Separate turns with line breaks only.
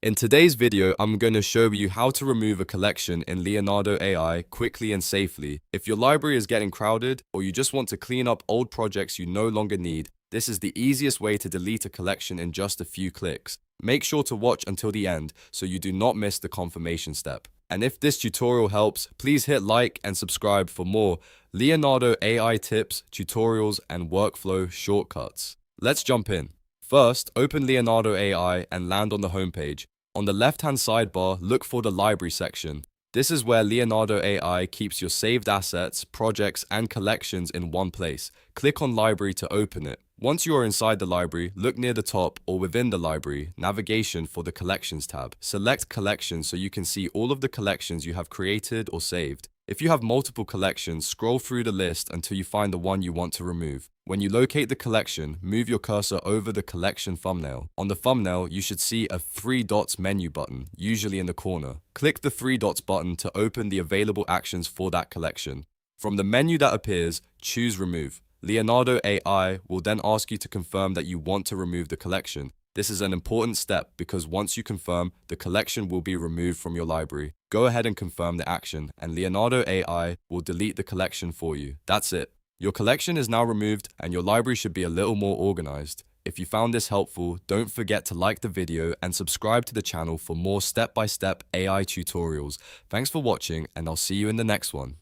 In today's video, I'm going to show you how to remove a collection in Leonardo AI quickly and safely. If your library is getting crowded or you just want to clean up old projects you no longer need, this is the easiest way to delete a collection in just a few clicks. Make sure to watch until the end so you do not miss the confirmation step. And if this tutorial helps, please hit like and subscribe for more Leonardo AI tips, tutorials, and workflow shortcuts. Let's jump in. First, open Leonardo AI and land on the homepage. On the left-hand sidebar, look for the Library section. This is where Leonardo AI keeps your saved assets, projects, and collections in one place. Click on Library to open it. Once you are inside the library, look near the top or within the library, navigation for the Collections tab. Select Collections so you can see all of the collections you have created or saved. If you have multiple collections, scroll through the list until you find the one you want to remove. When you locate the collection, move your cursor over the collection thumbnail. On the thumbnail, you should see a 3 dots menu button, usually in the corner. Click the 3 dots button to open the available actions for that collection. From the menu that appears, choose Remove. Leonardo AI will then ask you to confirm that you want to remove the collection. This is an important step because once you confirm, the collection will be removed from your library. Go ahead and confirm the action, and Leonardo AI will delete the collection for you. That's it. Your collection is now removed, and your library should be a little more organized. If you found this helpful, don't forget to like the video and subscribe to the channel for more step-by-step AI tutorials. Thanks for watching, and I'll see you in the next one.